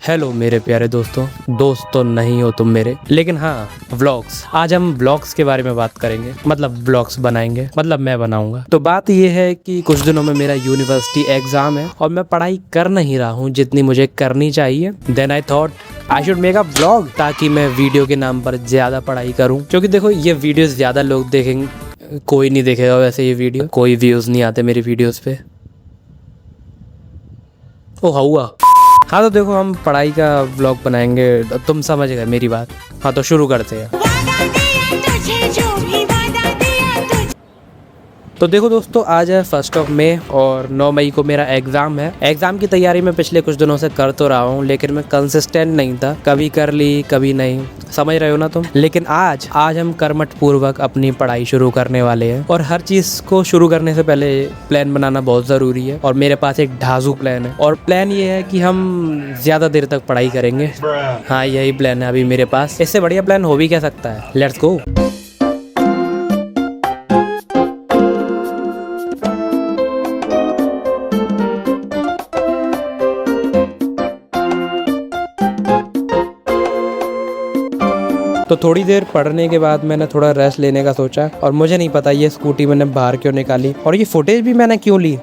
Hello मेरे प्यारे दोस्तों। दोस्त तो नहीं हो तुम मेरे, लेकिन हाँ व्लॉग्स। आज हम व्लॉग्स के बारे में बात करेंगे, मतलब व्लॉग्स बनाएंगे, मतलब मैं बनाऊंगा। तो बात ये है कि कुछ दिनों में मेरा यूनिवर्सिटी एग्जाम है और मैं पढ़ाई कर नहीं रहा हूँ जितनी मुझे करनी चाहिए। Then I thought I should make a vlog, ताकि मैं वीडियो के नाम पर ज्यादा पढ़ाई करूँ। क्योंकि देखो ये वीडियो ज्यादा लोग देखेंगे, कोई नहीं देखेगा वैसे ये वीडियो, कोई व्यूज नहीं आते मेरी वीडियोस पे। ओ हुआ। हाँ तो देखो हम पढ़ाई का व्लॉग बनाएंगे, तुम समझ गए मेरी बात। हाँ तो शुरू करते हैं। तो देखो दोस्तों, आज है 1 मई और 9 मई को मेरा एग्ज़ाम है। एग्ज़ाम की तैयारी मैं पिछले कुछ दिनों से कर तो रहा हूँ, लेकिन मैं कंसिस्टेंट नहीं था। कभी कर ली कभी नहीं, समझ रहे हो ना तुम। लेकिन आज हम कर्मठ पूर्वक अपनी पढ़ाई शुरू करने वाले हैं। और हर चीज़ को शुरू करने से पहले प्लान बनाना बहुत ज़रूरी है। और मेरे पास एक ढांसू प्लान है, और प्लान ये है कि हम ज़्यादा देर तक पढ़ाई करेंगे। हाँ यही प्लान है अभी मेरे पास। इससे बढ़िया प्लान हो भी क्या सकता है। Let's go. तो थोड़ी देर पढ़ने के बाद मैंने थोड़ा रेस्ट लेने का सोचा, और मुझे नहीं पता ये स्कूटी मैंने बाहर क्यों निकाली और ये फुटेज भी मैंने क्यों ली।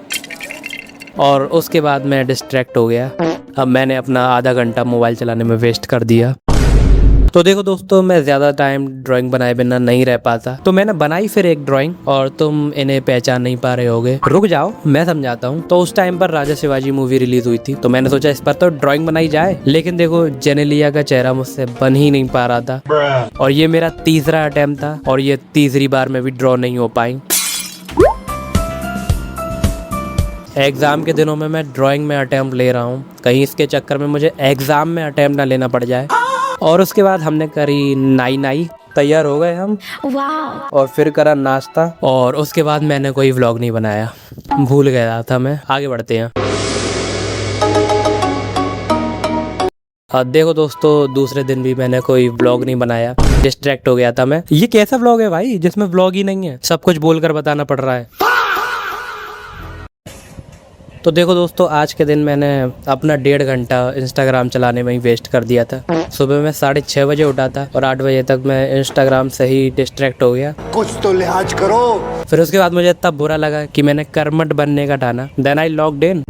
और उसके बाद मैं डिस्ट्रैक्ट हो गया। अब मैंने अपना आधा घंटा मोबाइल चलाने में वेस्ट कर दिया। तो देखो दोस्तों, मैं ज़्यादा टाइम ड्राइंग बनाए बिना नहीं रह पाता, तो मैंने बनाई फिर एक ड्राइंग, और तुम इन्हें पहचान नहीं पा रहे होगे। रुक जाओ मैं समझाता हूँ। तो उस टाइम पर राजा शिवाजी मूवी रिलीज हुई थी, तो मैंने सोचा इस पर तो ड्राइंग बनाई जाए। लेकिन देखो जेनेलिया का चेहरा मुझसे बन ही नहीं पा रहा था, और ये मेरा तीसरा अटेम्प्ट था, और ये तीसरी बार में भी ड्रॉ नहीं हो पाई। एग्जाम के दिनों में मैं ड्राइंग में अटेम्प्ट ले रहा हूँ, कहीं इसके चक्कर में मुझे एग्जाम में अटेम्प्ट ना लेना पड़ जाए। और उसके बाद हमने करी नाई, तैयार हो गए हम। और फिर करा नाश्ता, और उसके बाद मैंने कोई व्लॉग नहीं बनाया, भूल गया था मैं। आगे बढ़ते हैं। देखो दोस्तों, दूसरे दिन भी मैंने कोई व्लॉग नहीं बनाया, डिस्ट्रैक्ट हो गया था मैं। ये कैसा व्लॉग है भाई जिसमें व्लॉग ही नहीं है, सब कुछ बोलकर बताना पड़ रहा है। तो देखो दोस्तों, आज के दिन मैंने अपना 1.5 घंटा इंस्टाग्राम चलाने में ही वेस्ट कर दिया था। सुबह मैं 6:30 बजे उठा था, और 8 बजे तक मैं इंस्टाग्राम से ही डिस्ट्रैक्ट हो गया। कुछ तो लिहाज करो। फिर उसके बाद मुझे इतना बुरा लगा कि मैंने कर्मठ बनने का ठाना। Then I logged in.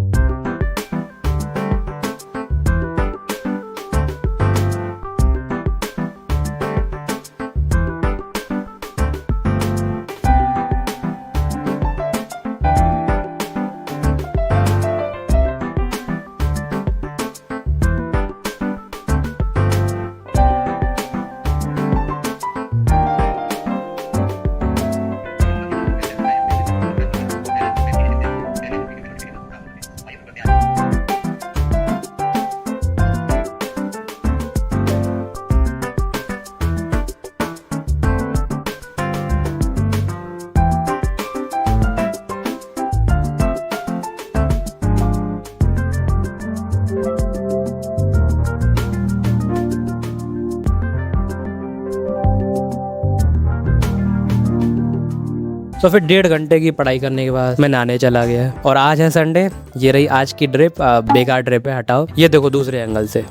तो फिर 1.5 घंटे की पढ़ाई करने के बाद मैं नहाने चला गया। और आज है संडे, ये रही आज की ड्रिप। बेकार ड्रिप है, हटाओ। ये देखो दूसरे एंगल से।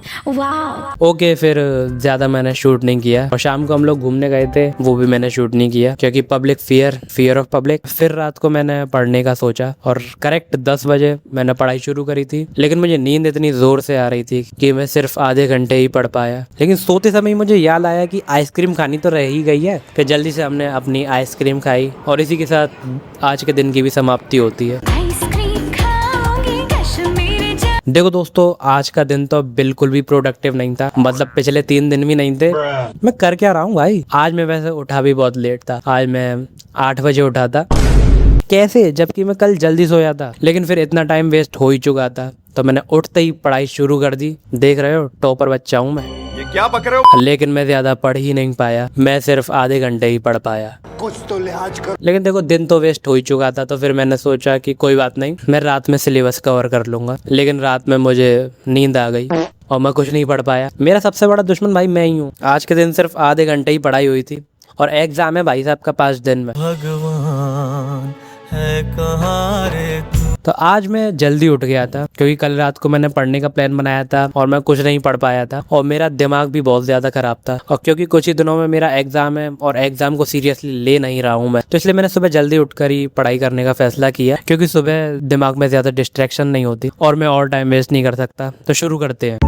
ओके, फिर ज्यादा मैंने शूट नहीं किया। और शाम को हम लोग घूमने गए थे, वो भी मैंने शूट नहीं किया, क्योंकि पब्लिक फियर ऑफ पब्लिक। फिर रात को मैंने पढ़ने का सोचा, और करेक्ट 10 बजे मैंने पढ़ाई शुरू करी थी। लेकिन मुझे नींद इतनी जोर से आ रही थी कि मैं सिर्फ आधे घंटे ही पढ़ पाया। लेकिन सोते समय मुझे याद आया कि आइसक्रीम खानी तो रह ही गई है। फिर जल्दी से हमने अपनी आइसक्रीम खाई, और इसी के साथ आज के दिन की भी समाप्ति होती है। देखो दोस्तों, आज का दिन तो बिल्कुल भी प्रोडक्टिव नहीं था, मतलब पिछले 3 दिन भी नहीं थे। मैं कर क्या रहा हूँ भाई। आज मैं वैसे उठा भी बहुत लेट था। आज मैं 8 बजे उठा था। कैसे, जबकि मैं कल जल्दी सोया था। लेकिन फिर इतना टाइम वेस्ट हो ही चुका था, तो मैंने उठते ही पढ़ाई शुरू कर दी। देख रहे हो, टॉपर बच्चा हूँ मैं। ये क्या बक रहे हो? लेकिन मैं ज्यादा पढ़ ही नहीं पाया, मैं सिर्फ आधे घंटे ही पढ़ पाया। कुछ तो लिहाज करो। लेकिन देखो दिन तो वेस्ट हो ही चुका था, तो फिर मैंने सोचा कि कोई बात नहीं, मैं रात में सिलेबस कवर कर लूंगा। लेकिन रात में मुझे नींद आ गई और मैं कुछ नहीं पढ़ पाया। मेरा सबसे बड़ा दुश्मन भाई मैं ही हूँ। आज के दिन सिर्फ आधे घंटे ही पढ़ाई हुई थी, और एग्जाम है भाई साहब का 5 दिन में। भगवान है कहाँ रे तू। तो आज मैं जल्दी उठ गया था क्योंकि कल रात को मैंने पढ़ने का प्लान बनाया था और मैं कुछ नहीं पढ़ पाया था और मेरा दिमाग भी बहुत ज्यादा खराब था। और क्योंकि कुछ ही दिनों में मेरा एग्जाम है और एग्जाम को सीरियसली ले नहीं रहा हूँ मैं, तो इसलिए मैंने सुबह जल्दी उठकर ही पढ़ाई करने का फैसला किया क्योंकि सुबह दिमाग में ज्यादा डिस्ट्रैक्शन नहीं होती और मैं और टाइम वेस्ट नहीं कर सकता। तो शुरू करते हैं।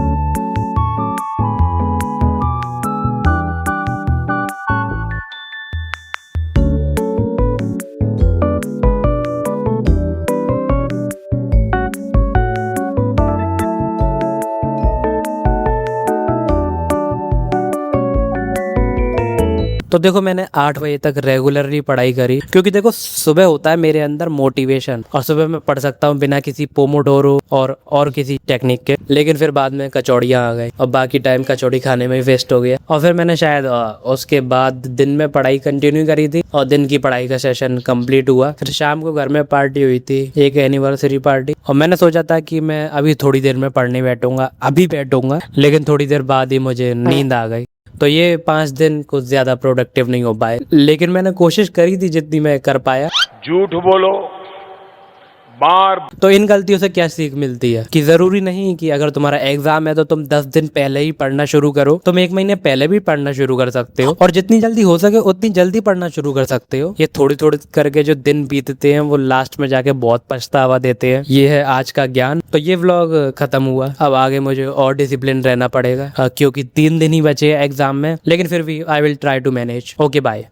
तो देखो मैंने 8 बजे तक रेगुलरली पढ़ाई करी क्योंकि देखो सुबह होता है मेरे अंदर मोटिवेशन और सुबह मैं पढ़ सकता हूँ बिना किसी पोमोडोरो और किसी टेक्निक के। लेकिन फिर बाद में कचौड़ियाँ आ गई और बाकी टाइम कचौड़ी खाने में ही वेस्ट हो गया और फिर मैंने शायद उसके बाद दिन में पढ़ाई कंटिन्यू करी थी और दिन की पढ़ाई का सेशन कंप्लीट हुआ। फिर शाम को घर में पार्टी हुई थी, एक एनिवर्सरी पार्टी, और मैंने सोचा था कि मैं अभी थोड़ी देर में पढ़ने बैठूंगा, अभी बैठूंगा, लेकिन थोड़ी देर बाद ही मुझे नींद आ गई। तो ये 5 दिन कुछ ज्यादा प्रोडक्टिव नहीं हो पाए, लेकिन मैंने कोशिश करी थी जितनी मैं कर पाया। झूठ बोलो बार। तो इन गलतियों से क्या सीख मिलती है कि जरूरी नहीं कि अगर तुम्हारा एग्जाम है तो तुम 10 दिन पहले ही पढ़ना शुरू करो, तुम 1 महीने पहले भी पढ़ना शुरू कर सकते हो और जितनी जल्दी हो सके उतनी जल्दी पढ़ना शुरू कर सकते हो। ये थोड़ी थोड़ी करके जो दिन बीतते हैं वो लास्ट में जाके बहुत पछतावा देते हैं। ये है आज का ज्ञान। तो ये व्लॉग खत्म हुआ, अब आगे मुझे और डिसिप्लिन रहना पड़ेगा क्योंकि 3 दिन ही बचे हैं एग्जाम में, लेकिन फिर भी I will try to manage. Okay bye.